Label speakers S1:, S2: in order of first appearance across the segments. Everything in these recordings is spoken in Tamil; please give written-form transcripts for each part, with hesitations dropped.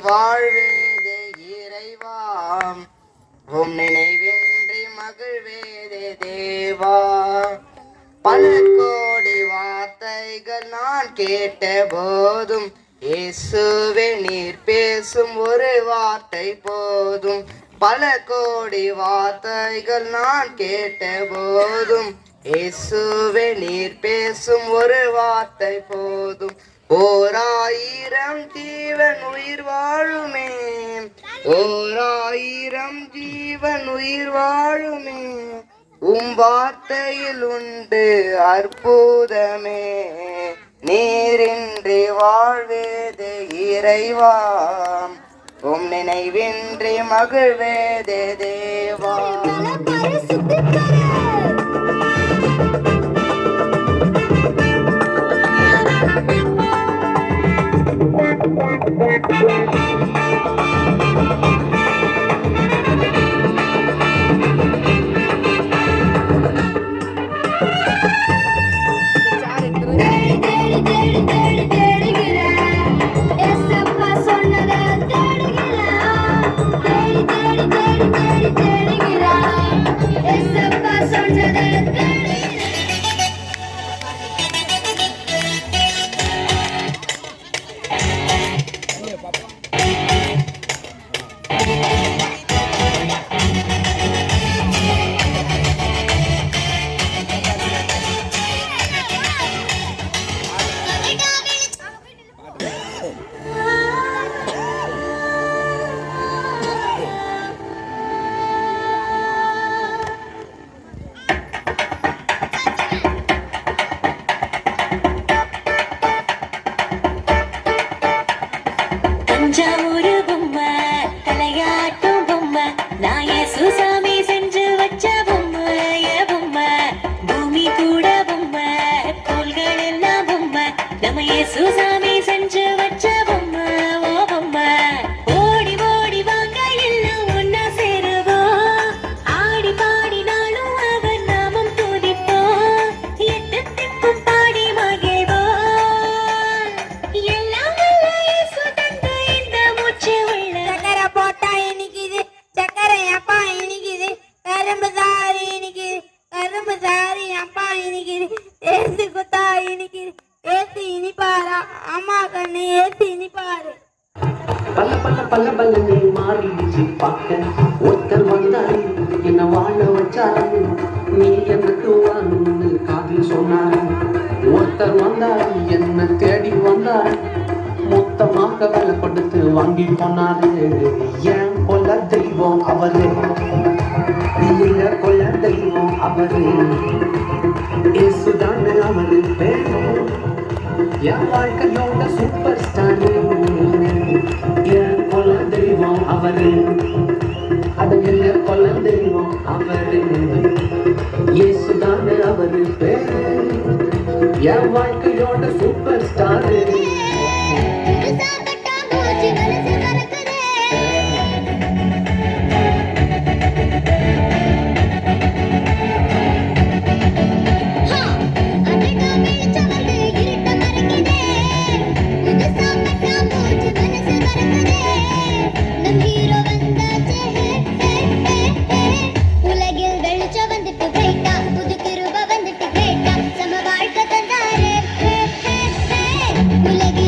S1: வாழ்வேதே இறைவாம், உம் நினைவின்றி மகிழ்வேதே தேவா. பல கோடி வார்த்தைகள் நான் கேட்ட போதும் இயேசுவே நீர் பேசும் ஒரு வார்த்தை போதும். பல கோடி வார்த்தைகள் நான் கேட்ட போதும் இயேசுவே நீர் பேசும் ஒரு வார்த்தை போதும். 1000 ஜீவன் உயிர் வாழுமே, 1000 ஜீவன் உயிர் வாழுமே, உம் வார்த்தையில் உண்டு அற்புதமே. நீரின்றி வாழ்வேதே இறைவாம், உம் நினைவின்றி மகிழ்வேதே தேவா.
S2: பல்ல பல்லன்னு மாறிடுச்சு பார்க்க. ஒருத்தர் வந்தாரு என்ன வாழ வச்சாரு, நீ எனக்கு வான்னு காதில் சொன்னாரு. ஒருத்தர் வந்தாரு என்ன தேடி வந்தாரு, மொத்தமாக வேலை கொடுத்து வாங்கி போனாரு. ஏன் கொல்ல தெய்வம் அவரு, எங்க கொல்ல தெய்வம் அவரு, இயேசுதானே அவரு பேரு, என் வாழ்க்கையோட சூப்பர் ஸ்டாரு. என் கொல்ல தெய்வம் அவரு, அது எங்க கொல்ல தெய்வம் அவரு, இயேசுதானே அவரு பேரு, என் வாழ்க்கையோட சூப்பர் ஸ்டாரு.
S3: உலகில்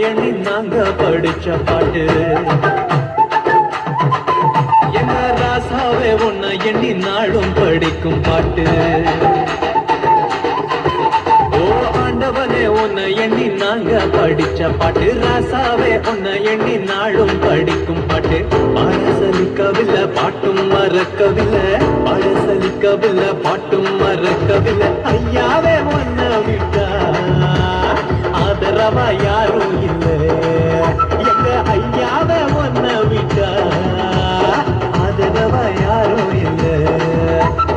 S3: எண்ணி நாங்க படிச்ச பாட்டு எங்க ராசாவே உன்னை எண்ணி நாளும் படிக்கும் பாட்டு ஓ ஆண்டவனே உன்னை எண்ணி நாங்க படிச்ச பாட்டு ராசாவே உன்னை எண்ணி நாளும் படிக்கும் பாட்டு பாடசலிக்கவில்லை பாட்டும் மறக்கவில்லை பாடசலிக்கவில்லை பாட்டும் மறக்கவில்லை ஐயாவே உன்னை விட்டா ஆதரவா யாரும் இல்லை எங்க ஐயாவே உன்னை விட்டா ஆதரவா யாரும் இல்லை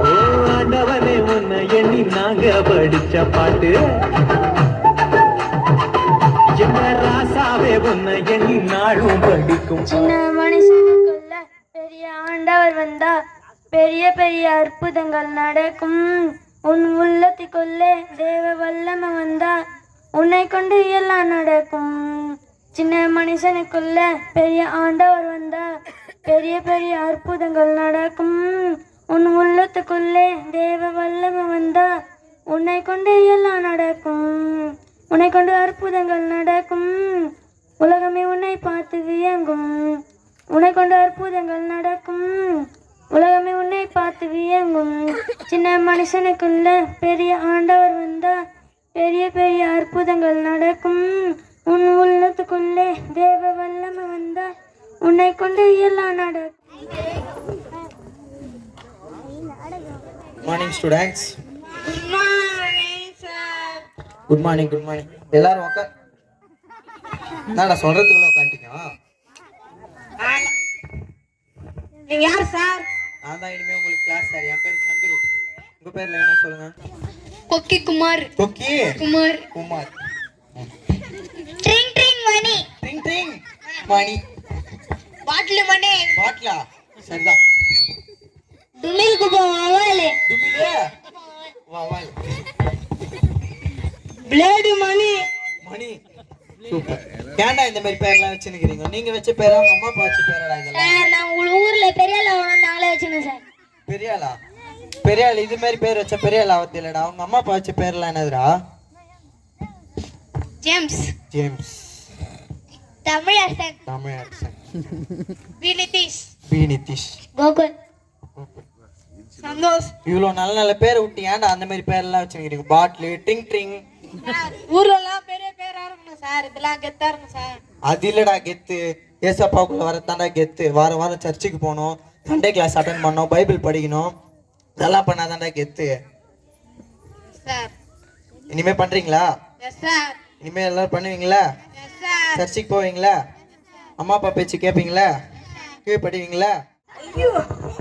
S3: ஓ ஆண்டவனே உன்னை எண்ணி நாங்க படிச்ச பாட்டு எங்க ராசாவே உன்னை எண்ணி நாளும் படிக்கும்
S4: சின்ன மனுஷனுக்குள்ள பெரிய ஆண்டவர் வந்தா பெரிய பெரிய அற்புதங்கள் நடக்கும் உன் உள்ளத்துக்குள்ளே தேவ வல்லமை வந்தா உன்னை கொண்டு எல்லாம் நடக்கும் சின்ன மனுஷனுக்குள்ள பெரிய ஆண்டவர் வந்தா பெரிய பெரிய அற்புதங்கள் நடக்கும் உன் உள்ளத்துக்குள்ளே தேவ வல்லமை வந்தா உன்னை கொண்டு எல்லாம் நடக்கும் உன்னை கொண்டு அற்புதங்கள் நடக்கும் உலகமே உன்னை பார்த்து வியங்கும் உன்னை கொண்டு அற்புதங்கள் நடக்கும் உலகமே உன்னை பார்த்து வியங்கும் சின்ன மனுஷனுக்குள்ள பெரிய ஆண்டவர் வந்தா பெரிய பெரிய அற்புதங்கள் நடக்கும் உன் உள்ளத்துக்குள்ளே தேவ வல்லமை வந்தா உன்னை கொண்டு எல்லாம் நடக்கும்
S5: மார்னிங் ஸ்டூடெண்ட்ஸ் குட் மார்னிங் எல்லாரும் உட்கார் என்னடா சொல்றதுக்குள்ள உட்காந்துட்டீங்க
S4: நீங்க யார் சார்
S5: நான் தான் இனிமே உங்களுக்கு கிளாஸ் சார் என் பேர் சந்துரு உங்க பேர்ல என்ன சொல்லுங்க
S4: கொக்கி குமார்
S5: கொக்கி
S4: குமார்
S5: குமார்
S4: ட்ரிங் ட்ரிங் மணி
S5: டிங் டிங் மணி
S4: பாட்டில் மணி
S5: பாட்லா சரிதான்
S4: துமில் குப்பம் வாவாலே
S5: துமிலே வாவால்
S4: பிளேடு மணி
S5: மணி சூப்பர் ஏன்டா இந்த மாதிரி பேர்லாம் வச்சுக்கிறீங்க நீங்க வச்ச பேரா உங்க அம்மா அப்பா வச்ச பேரடா இதெல்லாம்
S4: சார் நான் உங்க ஊர்ல பெரிய ஆளா நாங்களே வச்சுனேன் சார்
S5: பெரியாளா பெரியாள் இது மாதிரி பேர் வச்ச பெரியாள் ஆவத்து இல்லடா உங்க அம்மா அப்பா வச்ச பேர்லாம் என்னதுடா
S4: James
S5: James
S4: Tamilarasan
S5: Tamilarasan
S4: Vinithish
S5: B Nitish
S4: Gokul Santhosh
S5: இவ்வளோ நல்ல நல்ல பேர் விட்டு ஏன்டா அந்த மாதிரி பேர்லாம் வச்சுக்கிறீங்க பாட்லு டிங் ட்ரிங்
S4: ஊர்லலாம் பெரிய பேரா இருக்கணும் சார் இதெல்லாம் கெத்தா இருக்கும் சார்
S5: அது இல்லடா கெத்து ஏசப்பாக்குள்ள வரத்தாண்டா கெத்து வாரம் வாரம் சர்ச்சுக்கு போகணும் சண்டே கிளாஸ் அட்டன் பண்ணணும் பைபிள் படிக்கணும் இதெல்லாம் பண்ணாதான்டா கெத்து
S4: சார்
S5: இனிமே பண்றீங்களா
S4: எஸ் சார்
S5: இனிமே எல்லாரும் பண்ணுவீங்களா
S4: எஸ் சார்
S5: சர்ச்சுக்கு போவீங்களா அம்மா அப்பா பேச்சு கேட்பீங்களா படிவீங்களா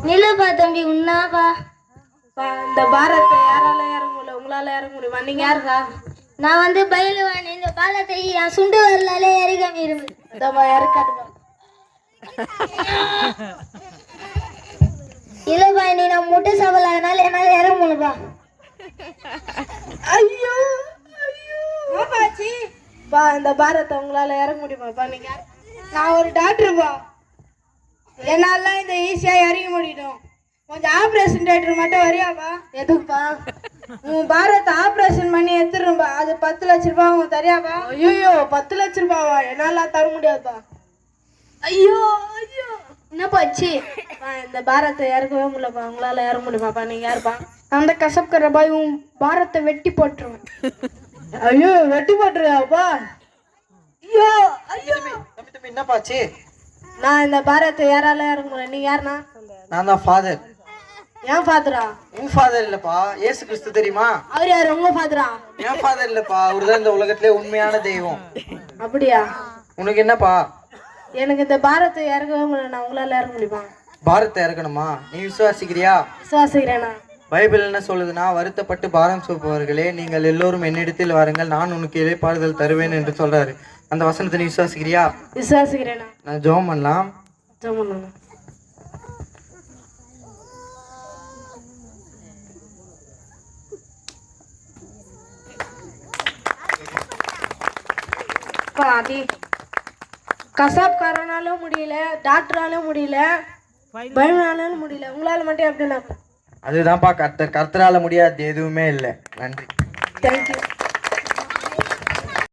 S4: நிலுப்பா தம்பி உன்னாப்பா
S6: இந்த பாரத்தை யாரால இறங்க முடியல உங்களால இறங்க முடியுமா நீங்க யாருக்கா
S4: நான் வந்து பயிலுவான் இந்த பாலத்தை என் சுண்டு வரலாலே இறக்க மீறும்
S6: இதப்பா இறக்காட்டுப்பா
S4: இல்லப்பா நீ நான் முட்டை சாப்பிடலாதனால என்னால இறங்க முடியலப்பா
S6: ஐயோ பாப்பாச்சி பா இந்த பாரத்தை உங்களால இறங்க முடியுமாப்பா நீங்க நான் ஒரு டாக்டருப்பா என்னால இந்த ஈஸியா இறங்க முடியும் கொஞ்சம் ஆப்ரேஷன் தேட்டர் மட்டும் வரியாப்பா எதுக்குப்பா உன் பாரத்தை ஆப்ரேஷன் பண்ணி எடுத்துருப்பா அது 10 லட்ச ரூபாய் உன் தரியாப்பா ஐயோ 10 லட்ச ரூபாவா என்னால தர முடியாதுப்பா ஐயோ ஐயோ
S4: என்னப்பாச்சு
S6: இந்த பாரத்தை இறக்கவே முடியலப்பா உங்களால இறங்க முடியுமாப்பா நீங்க யாருப்பா அந்த கசப்கர பாய் உன் பாரத்தை வெட்டி போட்டுருவேன் ஐயோ வெட்டி போட்டுருவாப்பா ஐயோ ஐயோ
S5: தம்பி தம்பி என்னப்பாச்சு
S6: நான் இந்த பாரத்தை யாரால இறங்க முடியல நீங்க யாருண்ணா
S5: நான் தான் ஃபாதர்
S6: ஏன் ஃபாதரா
S5: உன் ஃபாதர் இல்லப்பா ஏசு கிறிஸ்து தெரியுமா
S6: அவர் யாரு உங்க ஃபாதரா
S5: என் ஃபாதர் இல்லப்பா அவர்தான் இந்த உலகத்திலே உண்மையான தெய்வம்
S6: அப்படியா
S5: உனக்கு என்னப்பா
S6: எனக்கு இந்த பாரத்தை இறக்கவே முடியல நான் உங்களால இறங்க முடியுமா
S5: பாரத்தை இறக்கணுமா நீ விசுவாசிக்கிறியா
S6: விசுவாசிக்கிறேனா
S5: பைபிள் என்ன சொல்லுதுன்னா வருத்தப்பட்டு பாரம் சுமப்பவர்களே நீங்கள் எல்லோரும் என்னிடத்தில் வாருங்கள் நான் உனக்கு இளைப்பாறுதல் தருவேன் என்று சொல்றாரு அந்த வசனத்தை நீ விசுவாசிக்கிறியா
S6: விசுவாசிக்கிறேனா
S5: நான் ஜெபம் பண்ணலாம்
S6: ஜெபம் பாதி கசாப்காரனாலும் முடியல டாக்டராலும் முடியல பைபிளாலும் முடியல உங்களால மட்டும் எப்படின்னா
S5: அதுதான்ப்பா கர்த்தரால முடியாது எதுவுமே இல்லை நன்றி
S6: தேங்க்யூ